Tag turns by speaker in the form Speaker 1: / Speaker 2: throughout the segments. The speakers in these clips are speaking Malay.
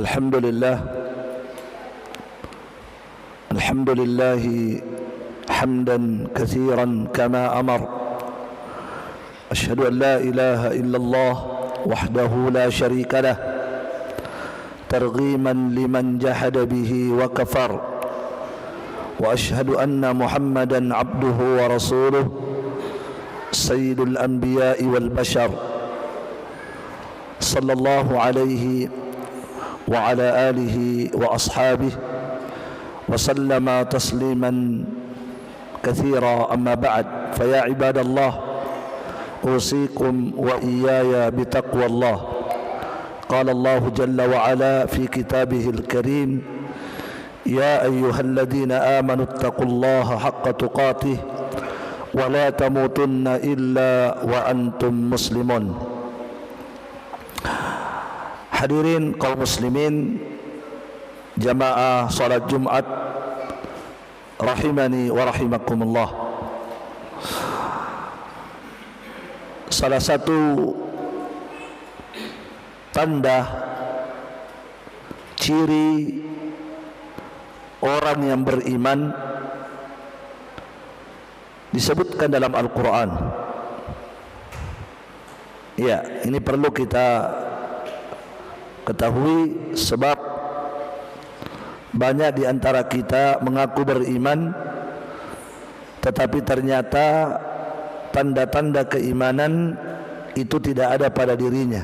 Speaker 1: الحمد لله حمدا كثيرا كما أمر. أشهد أن لا إله إلا الله وحده لا شريك له ترغيما لمن جحد به وكفر، وأشهد أن محمدا عبده ورسوله سيد الأنبياء والبشر، صلى الله عليه وعلى آله وأصحابه وسلم تسليما كثيرا. أما بعد، فيا عباد الله، أوصيكم وإياي بتقوى الله. قال الله جل وعلا في كتابه الكريم: يا أيها الذين آمنوا اتقوا الله حق تقاته ولا تموتن إلا وأنتم مسلمون. Hadirin kaum muslimin, jamaah salat Jumat rahimani wa rahimakumullah. Salah satu tanda ciri orang yang beriman disebutkan dalam Al-Quran. Ya, ini perlu kita ketahui, sebab banyak di antara kita mengaku beriman tetapi ternyata tanda-tanda keimanan itu tidak ada pada dirinya.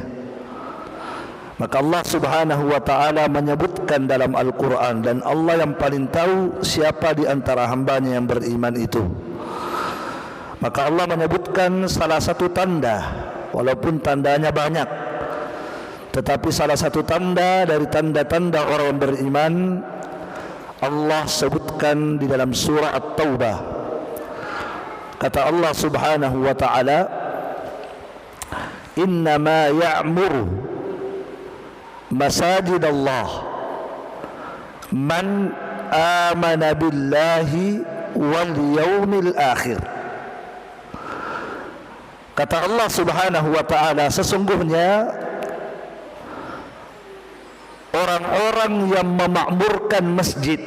Speaker 1: Maka Allah Subhanahu wa ta'ala menyebutkan dalam Al-Quran, dan Allah yang paling tahu siapa di antara hambanya yang beriman itu. Maka Allah menyebutkan salah satu tanda, walaupun tandanya banyak, tetapi salah satu tanda dari tanda-tanda orang yang beriman Allah sebutkan di dalam surah At-Taubah. Kata Allah Subhanahu wa ta'ala, innama ya'muru masajid Allah man amana billahi wal yawmil akhir. Kata Allah Subhanahu wa ta'ala, sesungguhnya orang-orang yang memakmurkan masjid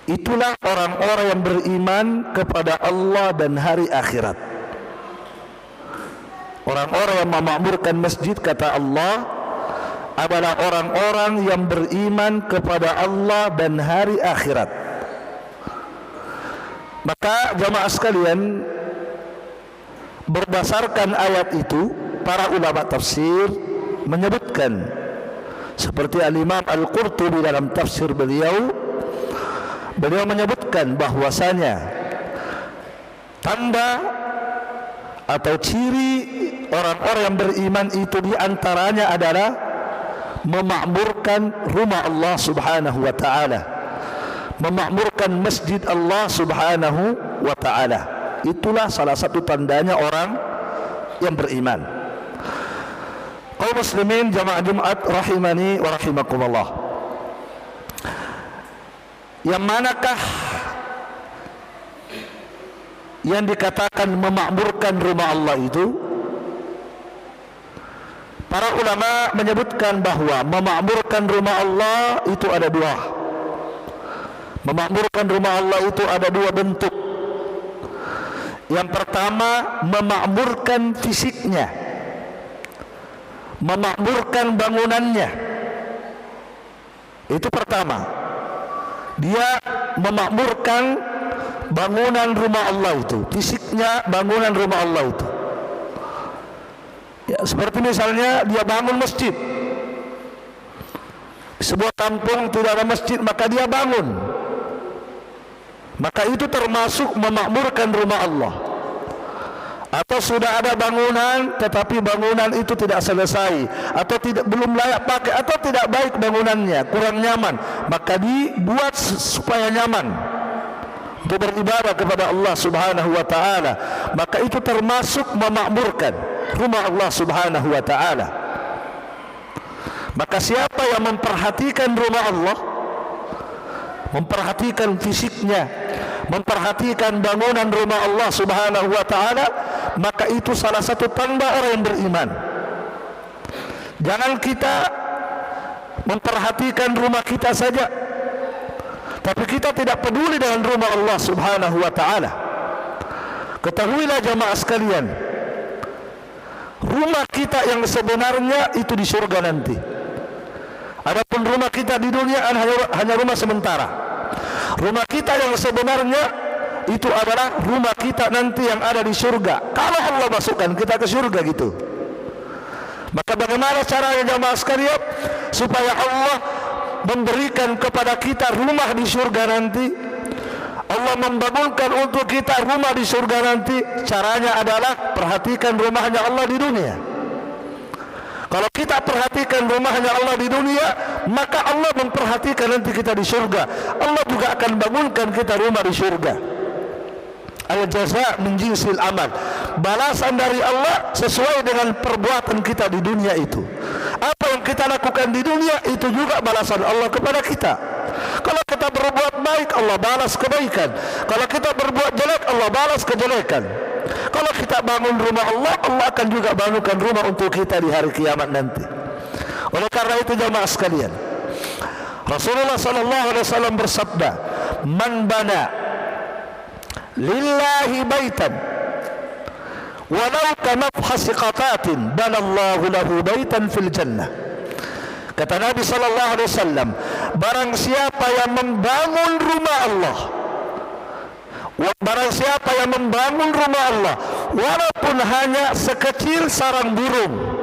Speaker 1: itulah orang-orang yang beriman kepada Allah dan hari akhirat. Orang-orang yang memakmurkan masjid, kata Allah, adalah orang-orang yang beriman kepada Allah dan hari akhirat. Maka jamaah sekalian, berdasarkan ayat itu, para ulama tafsir menyebutkan, seperti Al-Imam Al-Qurtubi dalam tafsir beliau menyebutkan bahwasanya tanda atau ciri orang-orang yang beriman itu diantaranya adalah memakmurkan rumah Allah Subhanahu wa ta'ala, memakmurkan masjid Allah Subhanahu wa ta'ala. Itulah salah satu tandanya orang yang beriman. Kaum muslimin jamaah Jumat rahimani wa rahimakumullah, yang manakah yang dikatakan memakmurkan rumah Allah itu? Para ulama menyebutkan bahwa memakmurkan rumah Allah itu ada dua. Memakmurkan rumah Allah itu ada dua bentuk. Yang pertama, memakmurkan fisiknya, memakmurkan bangunannya. Itu pertama, dia memakmurkan bangunan rumah Allah itu, fisiknya bangunan rumah Allah itu. Ya, seperti misalnya dia bangun masjid, sebuah kampung tidak ada masjid, maka dia bangun, maka itu termasuk memakmurkan rumah Allah. Atau sudah ada bangunan tetapi bangunan itu tidak selesai, atau belum layak pakai, atau tidak baik bangunannya, kurang nyaman, maka dibuat supaya nyaman untuk beribadah kepada Allah Subhanahu wa ta'ala. Maka itu termasuk memakmurkan rumah Allah Subhanahu wa ta'ala. Maka siapa yang memperhatikan rumah Allah, memperhatikan fisiknya, memperhatikan bangunan rumah Allah Subhanahu wa ta'ala, maka itu salah satu tanda orang yang beriman. Jangan kita memperhatikan rumah kita saja, tapi kita tidak peduli dengan rumah Allah Subhanahu wa ta'ala. Ketahuilah jamaah sekalian, rumah kita yang sebenarnya itu di surga nanti. Adapun rumah kita di dunia hanya rumah sementara. Rumah kita yang sebenarnya itu adalah rumah kita nanti yang ada di surga. Kalau Allah masukkan kita ke surga gitu. Maka bagaimana caranya jamaah sekalian supaya Allah memberikan kepada kita rumah di surga nanti? Allah membangunkan untuk kita rumah di surga nanti. Caranya adalah perhatikan rumahnya Allah di dunia. Kalau kita perhatikan rumahnya Allah di dunia, maka Allah memperhatikan nanti kita di surga. Allah juga akan bangunkan kita rumah di surga. Al-jaza' min jinsil amal. Balasan dari Allah sesuai dengan perbuatan kita di dunia itu. Apa yang kita lakukan di dunia itu juga balasan Allah kepada kita. Kalau kita berbuat baik, Allah balas kebaikan. Kalau kita berbuat jelek, Allah balas kejelekan. Kalau kita bangun rumah Allah, Allah akan juga bangunkan rumah untuk kita di hari kiamat nanti. Oleh karena itu jamaah sekalian, Rasulullah sallallahu alaihi wasallam bersabda, "Man bana lillahi baitan walau kamafhasi qatatin banallahu lahu baitan fil jannah." Kata Nabi sallallahu alaihi wasallam, barang siapa yang membangun rumah Allah, barang siapa yang membangun rumah Allah walaupun hanya sekecil sarang burung.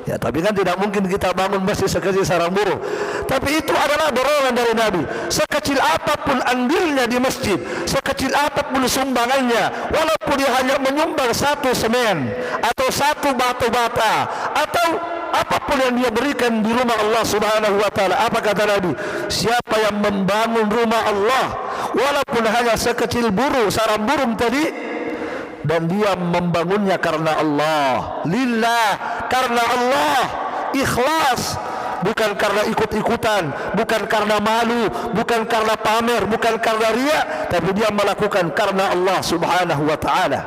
Speaker 1: Ya, tapi kan tidak mungkin kita bangun masjid sekecil sarang burung. Tapi itu adalah dorongan dari Nabi. Sekecil apapun andilnya di masjid, sekecil apapun sumbangannya, walaupun dia hanya menyumbang satu semen atau satu batu bata atau apapun yang dia berikan di rumah Allah Subhanahu wa ta'ala. Apa kata Nabi? Siapa yang membangun rumah Allah walaupun hanya sekecil burung, sarang burung tadi, dan dia membangunnya karena Allah, lillah, karena Allah, ikhlas, bukan karena ikut-ikutan, bukan karena malu, bukan karena pamer, bukan karena riya, tapi dia melakukan karena Allah Subhanahu wa ta'ala.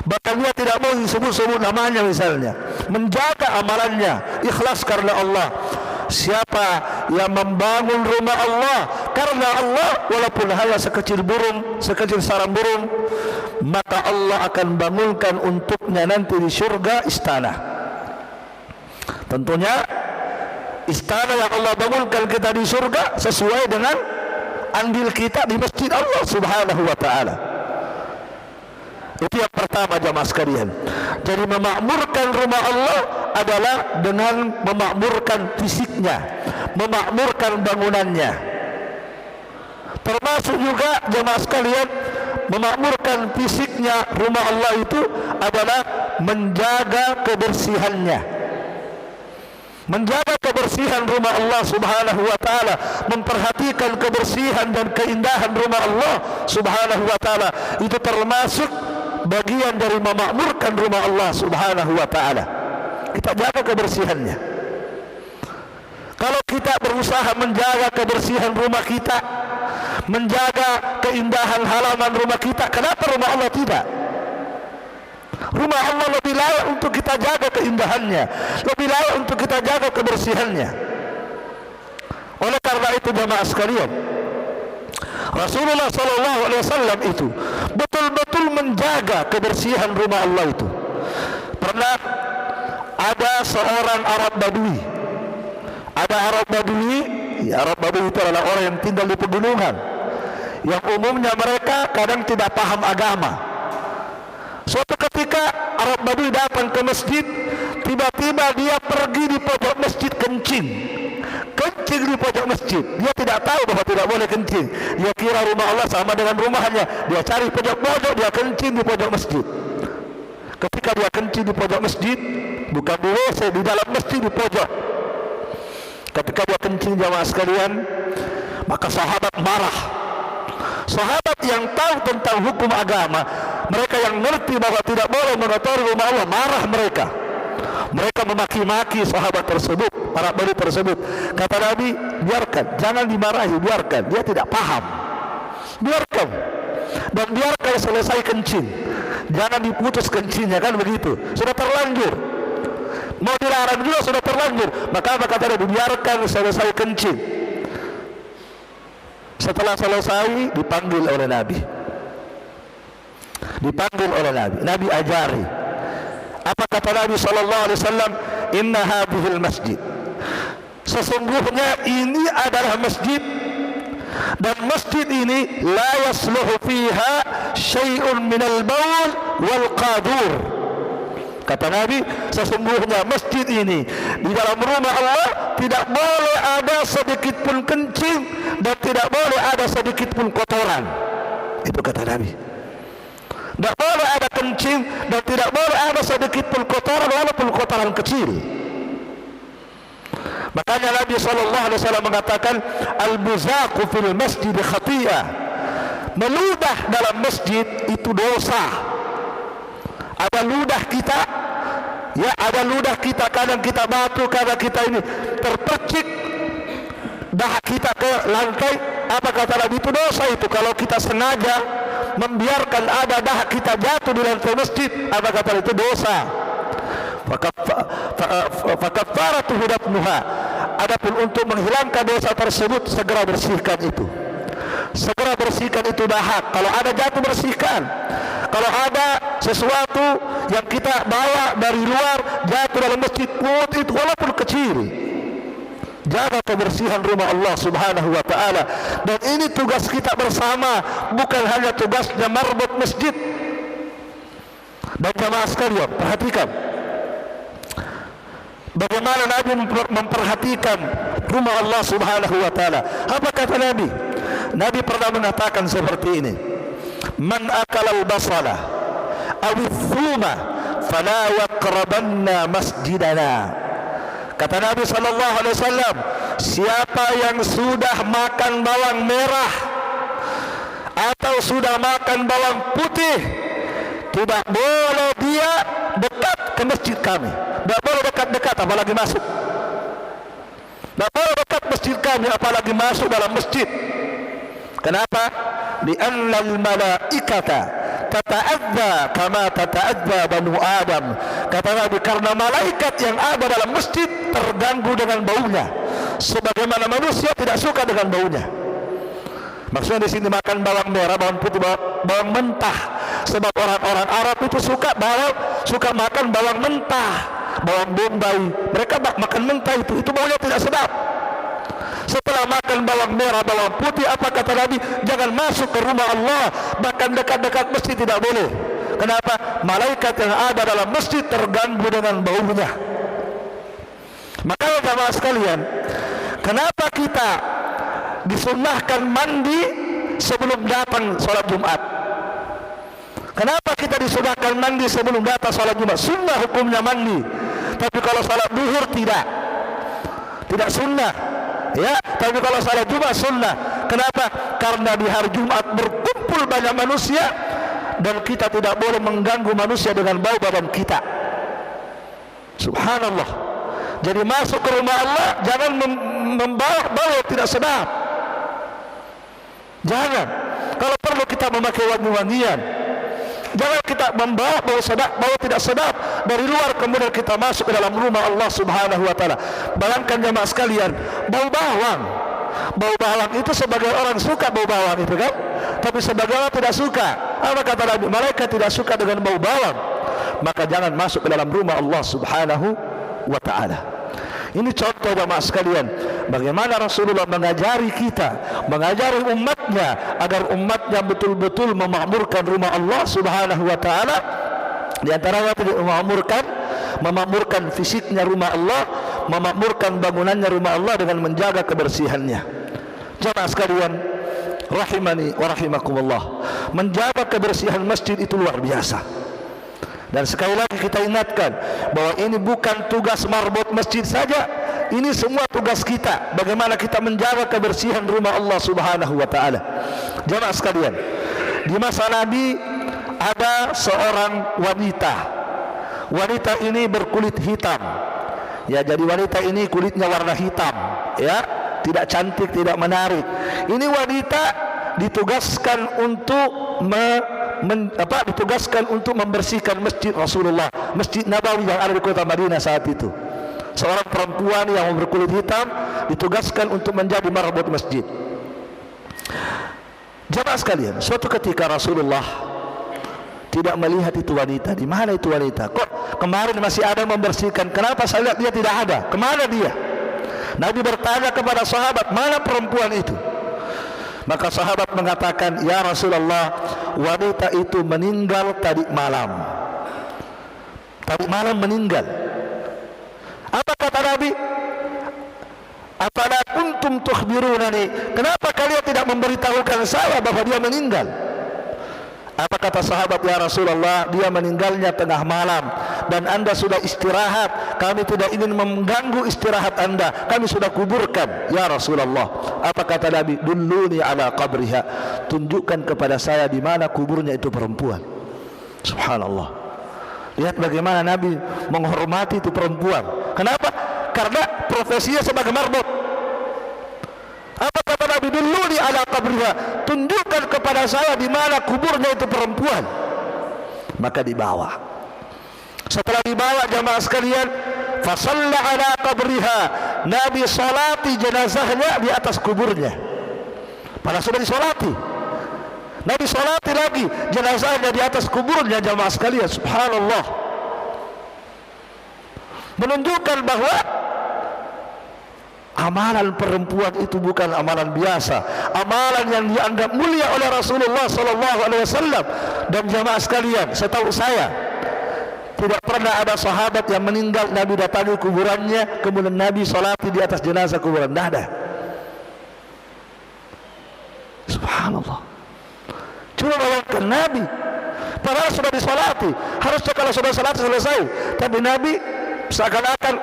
Speaker 1: Bahkan dia tidak mau disebut-sebut namanya misalnya, menjaga amalannya, ikhlas karena Allah. Siapa yang membangun rumah Allah karena Allah walaupun hanya sekecil burung, sekecil sarang burung, maka Allah akan bangunkan untuknya nanti di surga istana. Tentunya istana yang Allah bangunkan kita di surga sesuai dengan andil kita di masjid Allah Subhanahu wa ta'ala. Itu yang pertama jamaah sekalian. Jadi memakmurkan rumah Allah adalah dengan memakmurkan fisiknya, memakmurkan bangunannya. Termasuk juga jamaah sekalian, memakmurkan fisiknya rumah Allah itu adalah menjaga kebersihannya. Menjaga kebersihan rumah Allah Subhanahu wa ta'ala, memperhatikan kebersihan dan keindahan rumah Allah Subhanahu wa ta'ala, itu termasuk bagian dari memakmurkan rumah Allah Subhanahu wa ta'ala. Kita jaga kebersihannya. Kalau kita berusaha menjaga kebersihan rumah kita, menjaga keindahan halaman rumah kita, kenapa rumah Allah tidak? Rumah Allah lebih layak untuk kita jaga keindahannya, lebih layak untuk kita jaga kebersihannya. Oleh karena itu jamaah sekalian, Rasulullah sallallahu alaihi wasallam itu betul-betul menjaga kebersihan rumah Allah itu. Pernah ada seorang Arab Badui. Ada Arab Badui, ya, Arab Badui itu adalah orang yang tinggal di pegunungan, yang umumnya mereka kadang tidak paham agama. Suatu ketika Arab Badui datang ke masjid, tiba-tiba dia pergi di pojok masjid kencing di pojok masjid. Dia tidak tahu bahwa tidak boleh kencing. Dia kira rumah Allah sama dengan rumahnya. Dia cari pojok-pojok, dia kencing di pojok masjid. Ketika dia kencing di pojok masjid, bukan di WC, di dalam masjid di pojok. Ketika dia kencing jamaah sekalian, maka sahabat marah. Sahabat yang tahu tentang hukum agama, mereka yang ngerti bahwa tidak boleh mengotori rumah Allah, marah mereka. Mereka memaki-maki sahabat tersebut, Arab Badui tersebut. Kata Nabi, biarkan, jangan dimarahi, biarkan, dia tidak paham. Biarkan, dan biarkan selesai kencing. Jangan diputus kencingnya, kan begitu. Sudah terlanjur. Mau dilarang juga sudah terlanjur. Maka apa kata Nabi? Biarkan selesai kencing. Setelah selesai dipanggil oleh Nabi. Nabi ajari. Apa kata Nabi sallallahu alaihi wasallam? Inna hadhil masjid. Sesungguhnya ini adalah masjid, dan masjid ini la yasluhu fiha syai'un minal baul wal qadur. Kata Nabi, sesungguhnya masjid ini, di dalam rumah Allah tidak boleh ada sedikit pun kencing dan tidak boleh ada sedikit pun kotoran. Itu kata Nabi. Tidak boleh ada kencing dan tidak boleh ada sedikit pun kotoran, walaupun kotoran kecil. Makanya Nabi SAW mengatakan, al-buzaqu fil masjid khatiyah. Meludah dalam masjid itu dosa. Ada ludah kita, ya ada ludah kita, kadang kita batu, kadang kita ini terpercik dahak kita ke lantai. Apa kata Nabi? Itu dosa itu. Kalau kita sengaja membiarkan ada dahak kita jatuh di lantai masjid, apa kata Nabi? Itu dosa. Fakaffaratuhu dafnuha. Adapun untuk menghilangkan dosa tersebut, segera bersihkan itu. Segera bersihkan itu dahak. Kalau ada jatuh, bersihkan. Kalau ada sesuatu yang kita bawa dari luar jatuh dalam masjid, itu walaupun kecil, jaga kebersihan rumah Allah Subhanahu wa ta'ala. Dan ini tugas kita bersama, bukan hanya tugasnya marbot masjid. Dan jamaah sekalian, perhatikan bagaimana Nabi memperhatikan rumah Allah Subhanahu wa ta'ala. Apa kata Nabi? Nabi pernah mengatakan seperti ini: man akala al-basala awith thuma fala yaqrabanna masjidana. Kata Nabi sallallahu alaihi wasallam, siapa yang sudah makan bawang merah atau sudah makan bawang putih, tidak boleh dia dekat ke masjid kami. Tidak boleh dekat-dekat, apalagi masuk. Tidak boleh dekat masjid kami, apalagi masuk dalam masjid. Kenapa? Li'anna al-malaikata tata'adza kama tata'adza banu Adam. Kata Nabi, karena malaikat yang ada dalam masjid terganggu dengan baunya, sebagaimana manusia tidak suka dengan baunya. Maksudnya di sini makan bawang merah, bawang putih, bawang mentah. Sebab orang-orang Arab itu suka makan bawang mentah, bawang bombay. Mereka makan mentah itu baunya tidak sedap. Setelah makan bawang merah, bawang putih, apa kata Nabi? Jangan masuk ke rumah Allah, bahkan dekat-dekat masjid tidak boleh. Kenapa? Malaikat yang ada dalam masjid terganggu dengan baunya. Makanya jamaah sekalian, kenapa kita disunnahkan mandi sebelum datang sholat Jumat? Kenapa kita disunnahkan mandi sebelum datang sholat Jumat? Sunnah hukumnya mandi. Tapi kalau sholat duhur tidak sunnah. Ya, tapi kalau salat Jumat sunnah. Kenapa? Karena di hari Jumat berkumpul banyak manusia dan kita tidak boleh mengganggu manusia dengan bau badan kita. Subhanallah. Jadi masuk ke rumah Allah jangan membawa bau tidak sedap. Jangan. Kalau perlu kita memakai wangi-wangian. Jangan kita membawa bau tidak sedap dari luar, kemudian kita masuk ke dalam rumah Allah Subhanahu wa ta'ala. Bayangkan jemaah sekalian, bau bawang itu sebagai orang suka bau bawang itu kan, tapi sebagai orang tidak suka. Apa kata Nabi? Malaikat tidak suka dengan bau bawang. Maka jangan masuk ke dalam rumah Allah Subhanahu wa ta'ala. Ini contoh jemaah sekalian, bagaimana Rasulullah mengajari kita, mengajari umatnya agar umatnya betul-betul memakmurkan rumah Allah Subhanahu wa ta'ala. Di antaranya memakmurkan fisiknya rumah Allah, memakmurkan bangunannya rumah Allah dengan menjaga kebersihannya. Jemaah sekalian, rahimani wa rahimakumullah, menjaga kebersihan masjid itu luar biasa. Dan sekali lagi kita ingatkan bahwa ini bukan tugas marbot masjid saja, ini semua tugas kita. Bagaimana kita menjaga kebersihan rumah Allah Subhanahu wa ta'ala. Jemaah sekalian, di masa Nabi ada seorang wanita. Wanita ini berkulit hitam. Ya, jadi wanita ini kulitnya warna hitam, ya, tidak cantik, tidak menarik. Ini wanita ditugaskan untuk ditugaskan untuk membersihkan masjid Rasulullah, Masjid Nabawi yang ada di kota Madinah saat itu. Seorang perempuan yang berkulit hitam ditugaskan untuk menjadi marbot masjid. Jamaah sekalian, suatu ketika Rasulullah tidak melihat itu wanita. Di mana itu wanita? Kok kemarin masih ada membersihkan? Kenapa saya lihat dia tidak ada? Kemana dia? Nabi bertanya kepada sahabat, mana perempuan itu? Maka sahabat mengatakan, ya Rasulullah, wanita itu meninggal tadi malam. Tadi malam meninggal. Apa kata Nabi? Afala kuntum tukhbirunani? Kenapa kalian tidak memberitahukan saya bahwa dia meninggal? Apa kata sahabat, ya Rasulullah, dia meninggalnya tengah malam dan anda sudah istirahat. Kami tidak ingin mengganggu istirahat anda, kami sudah kuburkan, ya Rasulullah. Apa kata Nabi? Dulluni ala qabriha, tunjukkan kepada saya di mana kuburnya itu perempuan. Subhanallah. Lihat bagaimana Nabi menghormati itu perempuan. Kenapa? Karena profesinya sebagai marbot. Apa kata Nabi? Dulluni ala qabriha, tunjukkan kepada saya di mana kuburnya itu perempuan. Maka dibawa. Setelah dibawa, jamaah sekalian, fa shalla ala qabriha, Nabi salati jenazahnya di atas kuburnya. Padahal sudah disolati, Nabi salati lagi jenazahnya di atas kuburnya. Jamaah sekalian, subhanallah, menunjukkan bahwa amalan perempuan itu bukan amalan biasa, amalan yang dianggap mulia oleh Rasulullah SAW. Dan jamaah sekalian, setahu saya tidak pernah ada sahabat yang meninggal Nabi datangi kuburannya kemudian Nabi salati di atas jenazah kuburan. Tidak ada. Subhanallah. Cuma bayangkan Nabi, padahal sudah disalati, harusnya kalau sudah salat selesai, tapi Nabi seakan-akan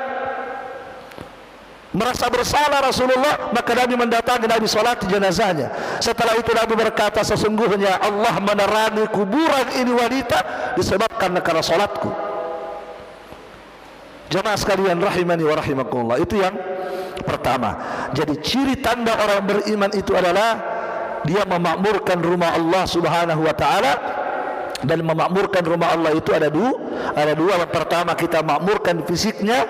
Speaker 1: merasa bersalah Rasulullah, maka Nabi mendatangi, Nabi salat jenazahnya. Setelah itu Nabi berkata, sesungguhnya Allah menerangi kuburan ini wanita disebabkan karena salatku. Jemaah sekalian rahimani wa rahimakumullah, itu yang pertama. Jadi ciri tanda orang beriman itu adalah dia memakmurkan rumah Allah Subhanahu wa taala. Dan memakmurkan rumah Allah itu ada dua. Yang pertama, kita makmurkan fisiknya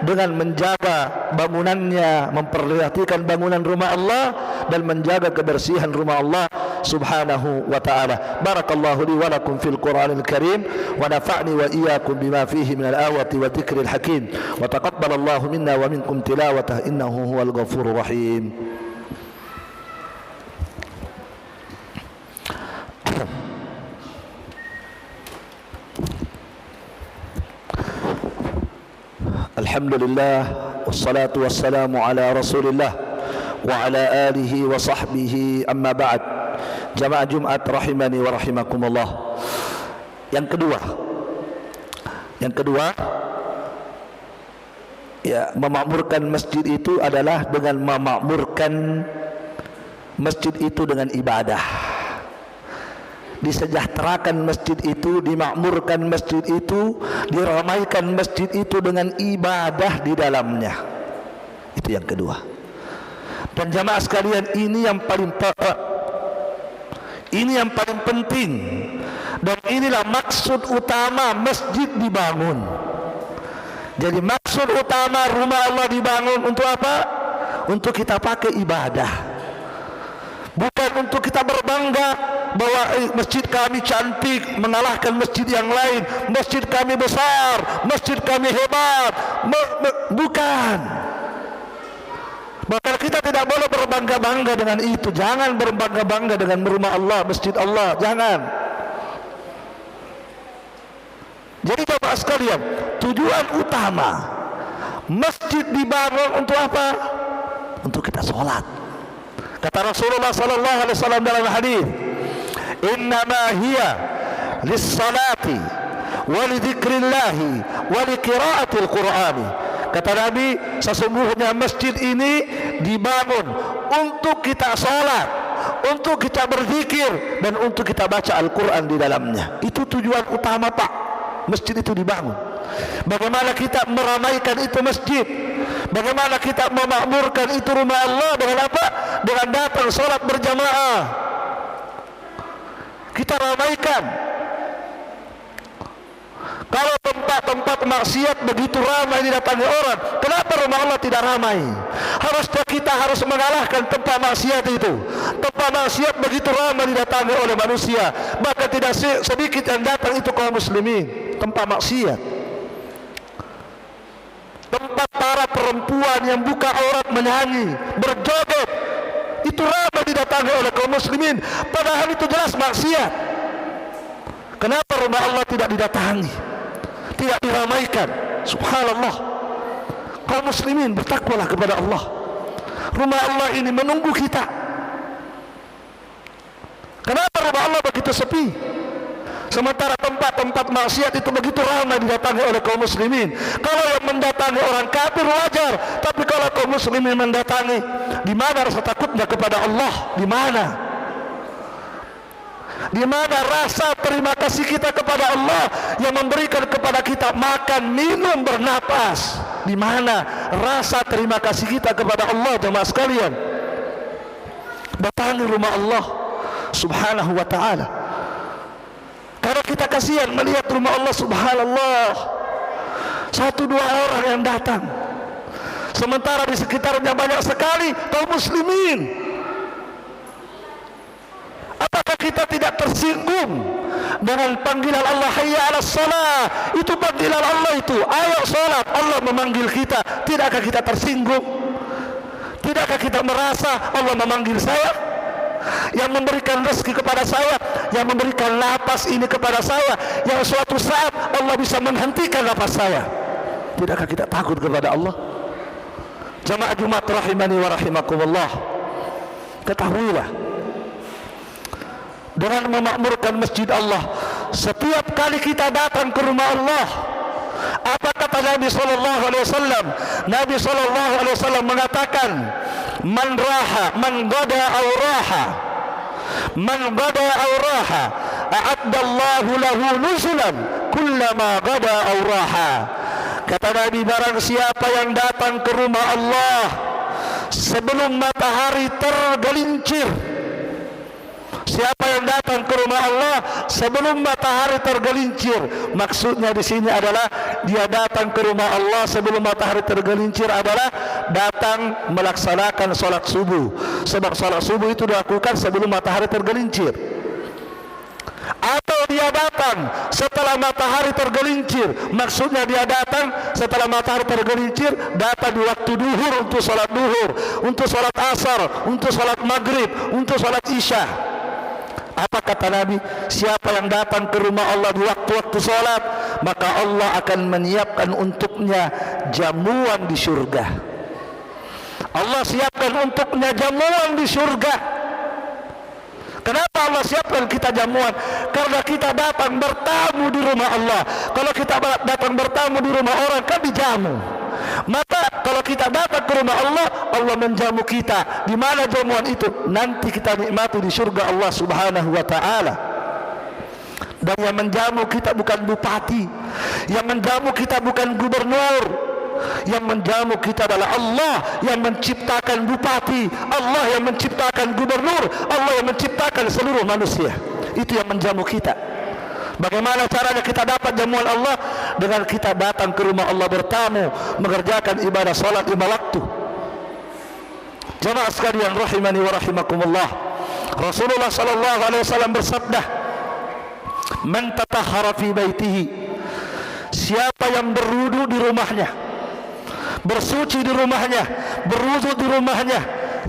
Speaker 1: dengan menjaga bangunannya, memperhatikan bangunan rumah Allah dan menjaga kebersihan rumah Allah Subhanahu wa taala. Barakallahu li wa lakum fil Qur'anil Karim wa nafa'ni wa iyyakum bima fihi minal ayati wa dzikril hakim wa taqabbalallahu minna wa minkum tilawatahu innahu huwal ghafurur rahim. Alhamdulillah, wassalatu wassalamu ala Rasulillah wa ala alihi wa sahbihi, amma ba'd. Jamaah Jumat rahimani wa rahimakumullah. Yang kedua, ya, memakmurkan masjid itu adalah dengan memakmurkan masjid itu dengan ibadah. Disejahterakan masjid itu, dimakmurkan masjid itu, diramaikan masjid itu dengan ibadah di dalamnya. Itu yang kedua. Dan jamaah sekalian, ini yang paling pokok, ini yang paling penting, dan inilah maksud utama masjid dibangun. Jadi maksud utama rumah Allah dibangun untuk apa? Untuk kita pakai ibadah, bukan untuk kita berbangga bahwa masjid kami cantik mengalahkan masjid yang lain, masjid kami besar, masjid kami hebat. Bukan. Bahkan kita tidak boleh berbangga-bangga dengan itu. Jangan berbangga-bangga dengan rumah Allah, masjid Allah, jangan. Jadi jemaah sekalian, tujuan utama masjid dibangun untuk apa? Untuk kita sholat. Kata Rasulullah sallallahu alaihi wasallam dalam hadis, innama hiya lis-salati wa li dzikrillahi wa li qiraatil qur'ani. Kata Nabi, sesungguhnya masjid ini dibangun untuk kita salat, untuk kita berzikir, dan untuk kita baca Al-Quran di dalamnya. Itu tujuan utama Pak, masjid itu dibangun. Bagaimana kita meramaikan itu masjid, bagaimana kita memakmurkan itu rumah Allah dengan apa? Dengan datang salat berjamaah. kita ramaikan. Kalau tempat-tempat maksiat begitu ramai didatangi orang, kenapa rumah Allah tidak ramai? Harusnya kita harus mengalahkan tempat maksiat itu. Tempat maksiat begitu ramai didatangi oleh manusia, maka tidak sedikit yang datang itu kaum muslimin. Tempat maksiat, tempat para perempuan yang buka aurat menyanyi, berjoget, itu ramai didatangi oleh kaum muslimin, padahal itu jelas maksiat. Kenapa rumah Allah tidak didatangi, tidak diramaikan? Subhanallah. Kaum muslimin, bertakwalah kepada Allah. Rumah Allah ini menunggu kita. Kenapa rumah Allah begitu sepi, sementara tempat-tempat maksiat itu begitu ramai didatangi oleh kaum muslimin? Kalau yang mendatangi orang kafir wajar, tapi kalau kaum muslimin mendatangi, di mana rasa takutnya kepada Allah? Di mana? Di mana rasa terima kasih kita kepada Allah yang memberikan kepada kita makan, minum, bernapas? Di mana rasa terima kasih kita kepada Allah, jemaah sekalian? Datangi rumah Allah Subhanahu wa ta'ala. Karena kita kasihan melihat rumah Allah, subhanallah, 1-2 orang yang datang, sementara di sekitarnya banyak sekali kaum muslimin. Apakah kita tidak tersinggung dengan panggilan Allah, hayya 'alas shalah? Itu panggilan Allah itu, ayo salat. Allah memanggil kita, tidakkah kita tersinggung? Tidakkah kita merasa Allah memanggil saya, yang memberikan rezeki kepada saya, yang memberikan napas ini kepada saya, yang suatu saat Allah bisa menghentikan napas saya? Tidakkah kita takut kepada Allah? Jamaah Jumat rahimani wa rahimakumullah, ketahuilah, dengan memakmurkan masjid Allah, setiap kali kita datang ke rumah Allah, apa kata Nabi sallallahu alaihi wasallam? Nabi sallallahu alaihi wasallam mengatakan, man gada aw raha, man gada aw raha, a'addallahu lahu nuzulan kullama gada aw raha. Kata Nabi, barang siapa yang datang ke rumah Allah sebelum matahari tergelincir, siapa yang datang ke rumah Allah sebelum matahari tergelincir, maksudnya di sini adalah dia datang ke rumah Allah sebelum matahari tergelincir adalah datang melaksanakan salat subuh, sebab salat subuh itu dilakukan sebelum matahari tergelincir. Atau dia datang setelah matahari tergelincir, maksudnya dia datang setelah matahari tergelincir, datang di waktu duhur untuk salat duhur, untuk salat asar, untuk salat maghrib, untuk salat isya. Apa kata Nabi? Siapa yang datang ke rumah Allah di waktu-waktu salat, maka Allah akan menyiapkan untuknya jamuan di surga. Allah siapkan untuknya jamuan di surga. Kenapa Allah siapkan kita jamuan? Karena kita datang bertamu di rumah Allah. Kalau kita datang bertamu di rumah orang, kan dijamu. Maka kalau kita datang ke rumah Allah, Allah menjamu kita. Di mana jamuan itu? Nanti kita nikmati di surga Allah Subhanahu wa ta'ala. Dan yang menjamu kita bukan bupati, yang menjamu kita bukan gubernur, yang menjamu kita adalah Allah yang menciptakan bupati, Allah yang menciptakan gubernur, Allah yang menciptakan seluruh manusia. Itu yang menjamu kita. Bagaimana caranya kita dapat jamuan Allah? Dengan kita datang ke rumah Allah bertamu, mengerjakan ibadah salat 5 waktu. Jamaah sekalian rahimani wa rahimakumullah, Rasulullah sallallahu alaihi wasallam bersabda, man tatahhara fi baitihi, siapa yang berwudu di rumahnya, bersuci di rumahnya, berwudu di rumahnya,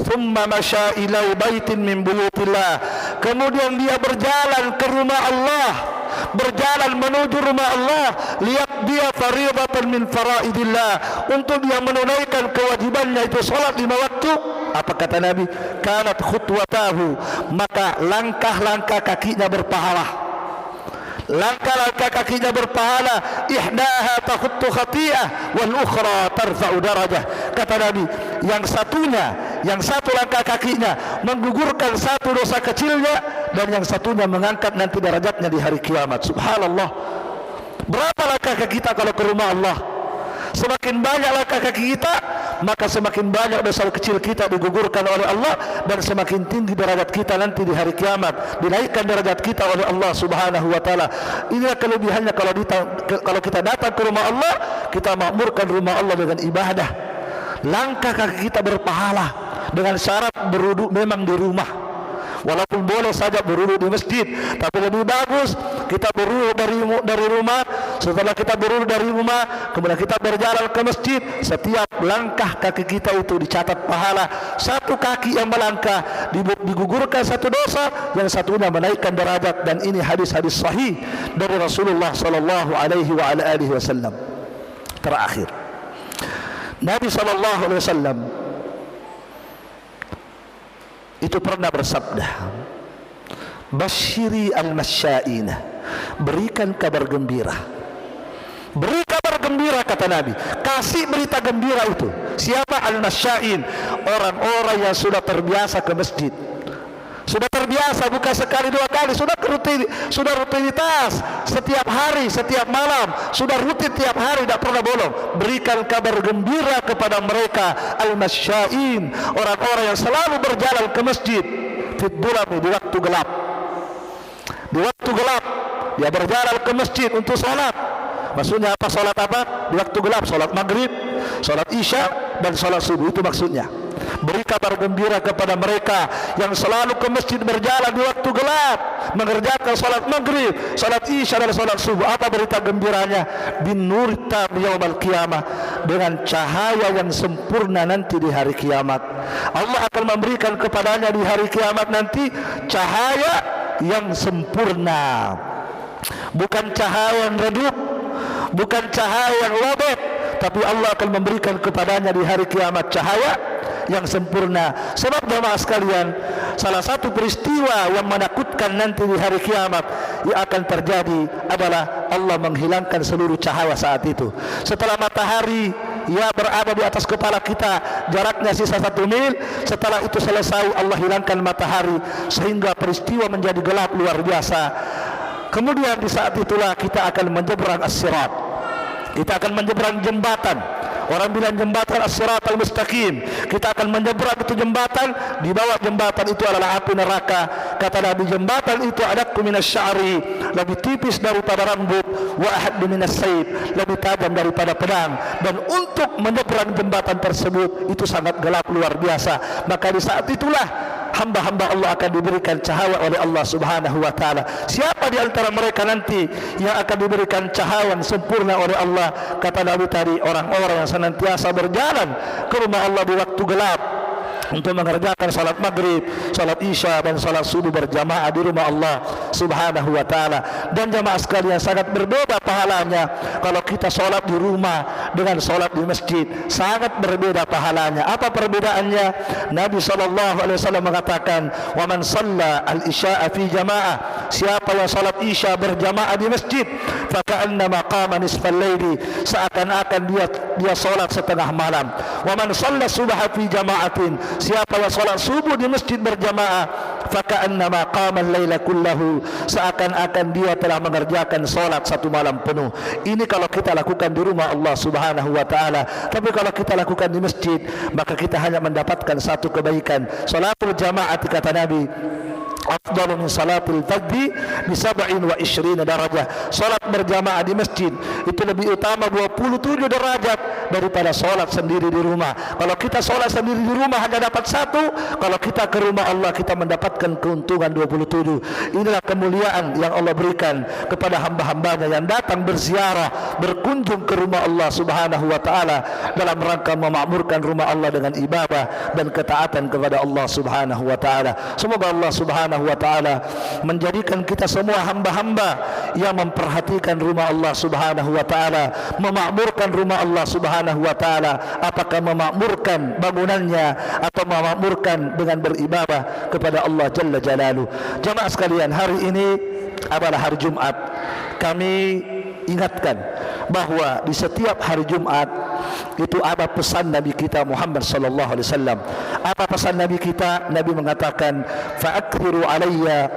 Speaker 1: thumma masya ila baitin min buyutillah, kemudian dia berjalan ke rumah Allah, berjalan menuju rumah Allah, lihat dia fardatan min faraidillah, untuk dia menunaikan kewajibannya itu salat 5 waktu. Apa kata Nabi? Kanat khutwatahu, maka langkah-langkah kakinya berpahala. Langkah-langkah kakinya berpahala, ihdaha takhuttu khati'ah wal ukhra tarfa'u darajah. Kata Nabi, yang satu langkah kakinya menggugurkan satu dosa kecilnya, dan yang satunya mengangkat nanti derajatnya di hari kiamat. Subhanallah. Berapa langkah kaki kita kalau ke rumah Allah? Semakin banyak langkah kaki kita, maka semakin banyak dosa kecil kita digugurkan oleh Allah, dan semakin tinggi derajat kita nanti di hari kiamat, dinaikkan derajat kita oleh Allah Subhanahu wa taala. Inilah kelebihannya kalau kita datang ke rumah Allah, kita makmurkan rumah Allah dengan ibadah. Langkah kaki kita berpahala dengan syarat berwudu memang di rumah. Walaupun boleh saja berwudu di masjid, tapi lebih bagus kita berwudu dari rumah. Setelah kita berwudu dari rumah, kemudian kita berjalan ke masjid. Setiap langkah kaki kita itu dicatat pahala. Satu kaki yang melangkah digugurkan satu dosa, yang satunya menaikkan derajat. Dan ini hadis-hadis sahih dari Rasulullah sallallahu alaihi wasallam. Terakhir, Nabi sallallahu alaihi wasallam itu pernah bersabda, Basyiri al-masya'ina, berikan kabar gembira. Beri kabar gembira, kata Nabi. Kasih berita gembira itu. Siapa al-masya'in? Orang-orang yang sudah terbiasa ke masjid. Sudah terbiasa, bukan sekali dua kali, sudah rutinitas setiap hari, setiap malam, sudah rutin tiap hari, tidak pernah bolong. Berikan kabar gembira kepada mereka al-masya'in, orang-orang yang selalu berjalan ke masjid fit dhulami, di waktu gelap. Di waktu gelap dia berjalan ke masjid untuk salat. Maksudnya apa? Salat apa? Di waktu gelap, salat maghrib, salat isya, dan salat subuh. Itu maksudnya. Beri kabar gembira kepada mereka yang selalu ke masjid berjalan di waktu gelap, mengerjakan salat maghrib, salat isya, dan salat subuh. Apa berita gembiranya? Bin nur tam yaumal qiyamah, dengan cahaya yang sempurna nanti di hari kiamat. Allah akan memberikan kepadanya di hari kiamat nanti cahaya yang sempurna, bukan cahaya yang redup, bukan cahaya yang lobet, tapi Allah akan memberikan kepadanya di hari kiamat cahaya yang sempurna. Sebab jemaah sekalian, salah satu peristiwa yang menakutkan nanti di hari kiamat yang akan terjadi adalah Allah menghilangkan seluruh cahaya saat itu. Setelah matahari ia berada di atas kepala kita, jaraknya sisa 1 mil, setelah itu selesai Allah hilangkan matahari sehingga peristiwa menjadi gelap luar biasa. Kemudian di saat itulah kita akan menyeberang as-sirat. Kita akan menyeberang jembatan. Orang bilang jembatan as-sirat al-mustaqim. Kita akan menyeberang itu jembatan. Di bawah jembatan itu adalah api neraka. Kata Nabi, jembatan itu adakku minas sya'ri, lebih tipis daripada rambut, wa ahaddu minas sayf, lebih tajam daripada pedang. Dan untuk menyeberang jembatan tersebut itu sangat gelap luar biasa. Maka di saat itulah hamba-hamba Allah akan diberikan cahaya oleh Allah Subhanahu wa taala. Siapa di antara mereka nanti yang akan diberikan cahaya yang sempurna oleh Allah? Kata Nabi tadi, orang-orang yang senantiasa berjalan ke rumah Allah di waktu gelap untuk mengerjakan salat maghrib, salat isya, dan salat subuh berjamaah di rumah Allah Subhanahu wa taala. Dan jamaah sekalian, sangat berbeda pahalanya kalau kita salat di rumah dengan salat di masjid. Sangat berbeda pahalanya. Apa perbedaannya? Nabi SAW mengatakan, "Wa man shalla al-isya'a fi jamaah." Siapa yang salat isya berjamaah di masjid, fa ka'annama qama nisfal laili, seakan-akan dia salat setengah malam. Wa man shalla subha fi jama'atin, siapa yang salat subuh di masjid berjamaah, faka'annama qama al-laila kullahu, seakan-akan dia telah mengerjakan salat satu malam penuh. Ini kalau kita lakukan di rumah Allah Subhanahu wa taala. Tapi kalau kita lakukan di masjid, maka kita hanya mendapatkan satu kebaikan. Salatul jamaah, kata Nabi, afdalu min salatil fardhi bi 27 darajah. Salat berjamaah di masjid itu lebih utama 27 derajat daripada salat sendiri di rumah. Kalau kita salat sendiri di rumah hanya dapat 1, kalau kita ke rumah Allah kita mendapatkan keuntungan 27. Inilah kemuliaan yang Allah berikan kepada hamba-hambanya yang datang berziarah, berkunjung ke rumah Allah Subhanahu wa taala dalam rangka memakmurkan rumah Allah dengan ibadah dan ketaatan kepada Allah Subhanahu wa taala. Semoga Allah Subhanahu wa ta'ala menjadikan kita semua hamba-hamba yang memperhatikan rumah Allah Subhanahu wa ta'ala, memakmurkan rumah Allah Subhanahu wa ta'ala, apakah memakmurkan bangunannya atau memakmurkan dengan beribadah kepada Allah Jalla Jalaluh. Jamaah sekalian, hari ini adalah hari Jumat. Kami ingatkan bahwa di setiap hari Jumat itu ada pesan Nabi kita Muhammad sallallahu alaihi wasallam. Apa pesan Nabi kita? Nabi mengatakan, "Fa'akhiru alayya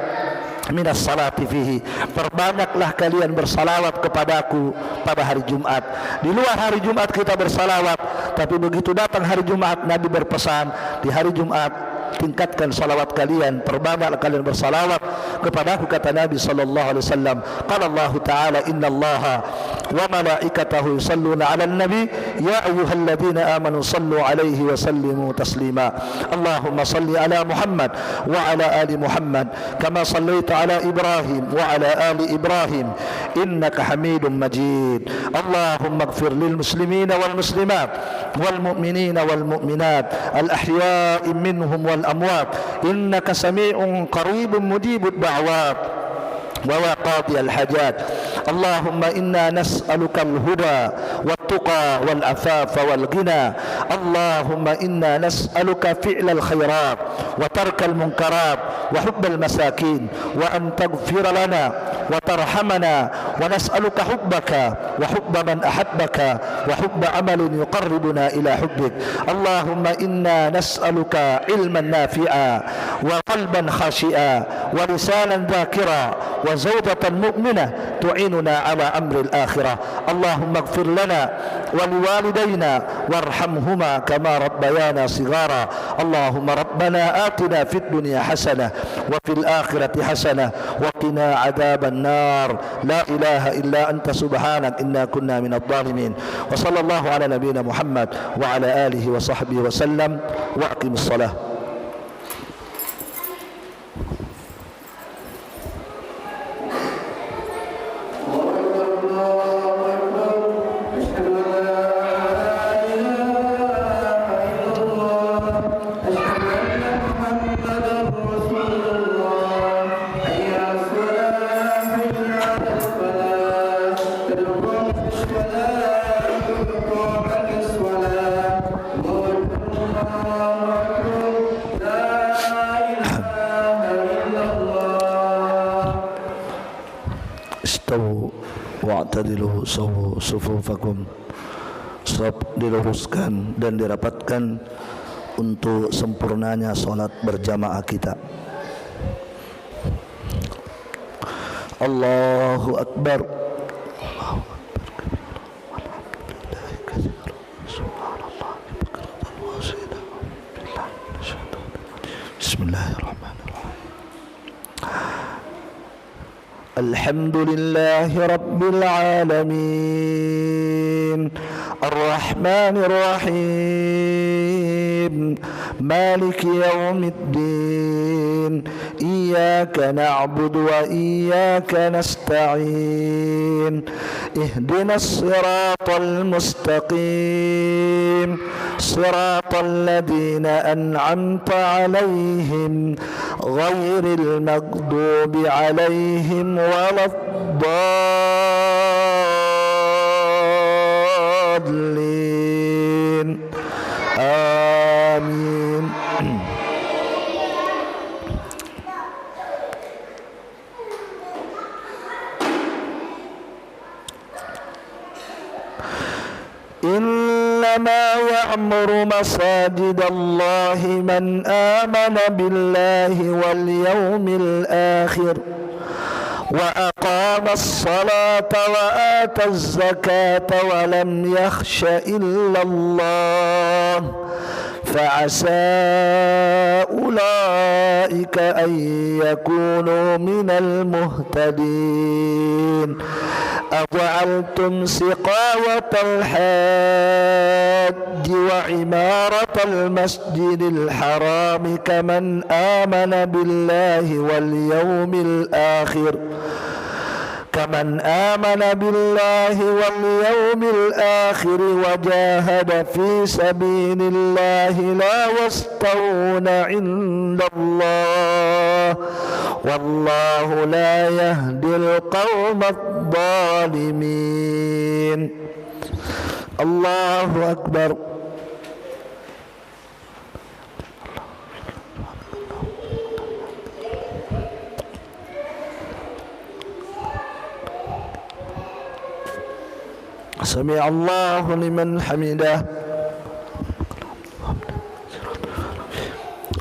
Speaker 1: minas salati fihi, perbanyaklah kalian bersalawat kepadaku pada hari Jumat. Di luar hari Jumat kita bersalawat, tapi begitu datang hari Jumat Nabi berpesan, di hari Jumat tingkatkan salawat kalian, perbanyaklah kalian bersalawat kepadaku, kata Nabi sallallahu alaihi wasallam. Qala Allah Ta'ala, innallaha wa malaikatahu yusalluna 'alan nabi ya ayyuhalladzina amanu sallu 'alaihi wa sallimu taslima. Allahumma salli ala Muhammad wa ala ali Muhammad kama sallaita ala Ibrahim wa ala ali Ibrahim innaka Hamidum Majid. Allahumma ighfir lil muslimina wal muslimat wal mu'minina wal mu'minat al ahya'i minhum wal الأموات إنك سميع قريب مجيب الدعوات وقاضي الحاجات. اللهم إنا نسألك الهدى والتقى والعفاف والغنى. اللهم إنا نسألك فعل الخيرات وترك المنكرات وحب المساكين وأن تغفر لنا وترحمنا، ونسألك حبك وحب من أحبك وحب عمل يقربنا إلى حبك. اللهم إنا نسألك علما نافعا وقلبا خاشئا ولسانا ذاكرا وزوجة مؤمنة تعيننا على أمر الآخرة. اللهم اغفر لنا ولوالدينا وارحمهما كما ربيانا صغارا. اللهم ربنا آتنا في الدنيا حسنة وفي الآخرة حسنة وقنا عذاب النار. لا إله إلا أنت سبحانك إنا كنا من الظالمين. وصلى الله على نبينا محمد وعلى آله وصحبه وسلم. وأقم الصلاة. Wa'tadilu sawu sufufakum, diluruskan dan dirapatkan untuk sempurnanya salat berjamaah kita. Allahu Akbar. Bismillahirrahmanirrahim. Alhamdulillahi Rabbil Alamin Ar-Rahmanir Rahim Maliki Yawmiddin Iyyaka na'budu wa iyyaka nasta'in Ihdinas siratal mustaqim Siratal ladzina an'amta 'alaihim ghairil maghdubi 'alaihim waladdallin. Amin. إنما يعمر مساجد الله من آمن بالله واليوم الآخر وأقام الصلاة وآتى الزكاة ولم يخش إلا الله فعسى أولئك أن يكونوا من المهتدين. أجعلتم سقاية الحاج وعمارة المسجد الحرام كمن آمن بالله واليوم الآخر وجاهد في سبيل الله لا يستوون عند الله والله لا يهدي القوم الظالمين. الله أكبر. سمع الله لمن حمده.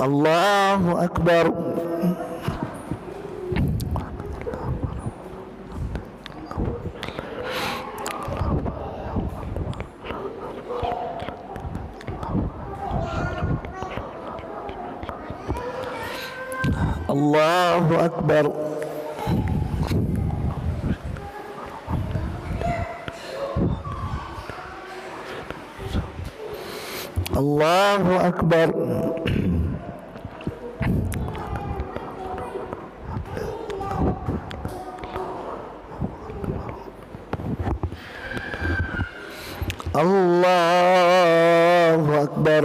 Speaker 1: الله أكبر. Allahu Akbar. Allahu Akbar. Allahu Akbar.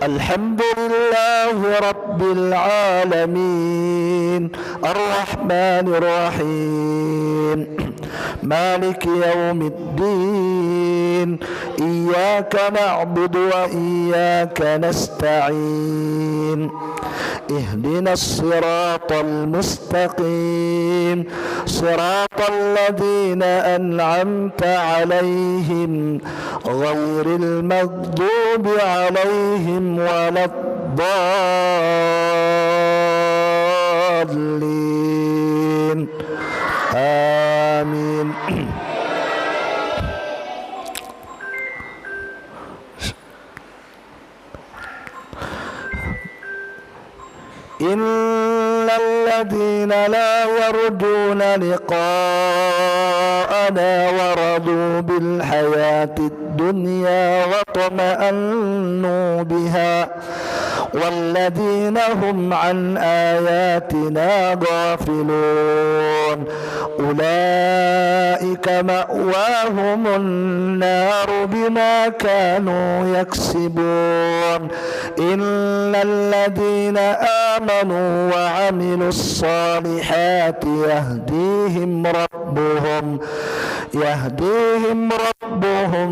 Speaker 1: Alhamdulillahi Rabbil Alamin Ar-Rahmanir Rahim Maliki Yawmiddin Iyyaka na'budu wa iyyaka nasta'in اهدنا الصراط المستقيم صراط الذين أنعمت عليهم غير المغضوب عليهم ولا الضالين آمين. إن الذين لا يرجون لقاءنا ورضوا بالحياة الدنيا واطمأنوا بها والذين هم عن آياتنا غافلون أولئك مأواهم النار بما كانوا يكسبون إن الذين آمنوا وعملوا الصالحات يهديهم ربهم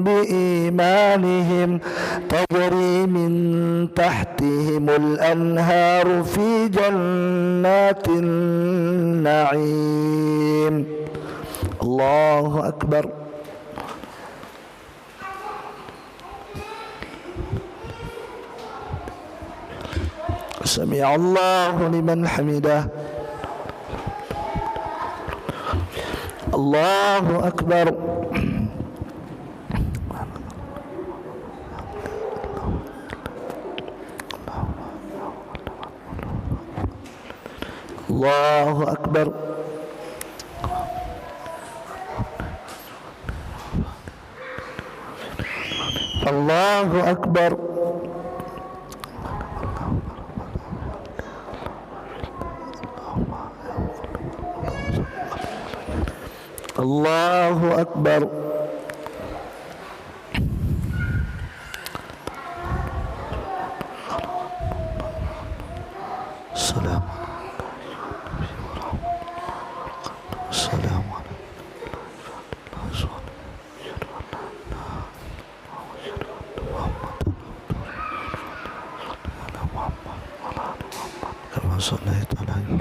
Speaker 1: بإيمانهم تجري من تحتهم الأنهار في جنات النعيم. الله أكبر. سمع الله لمن حمده. الله أكبر. الله أكبر. الله أكبر. الله أكبر. السلام كما صليت على إبراهيم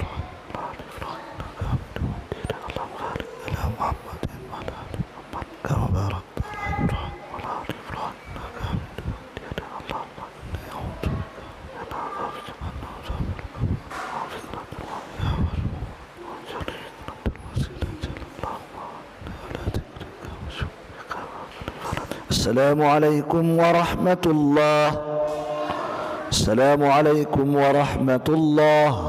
Speaker 1: السلام عليكم ورحمة الله. السلام عليكم ورحمة الله.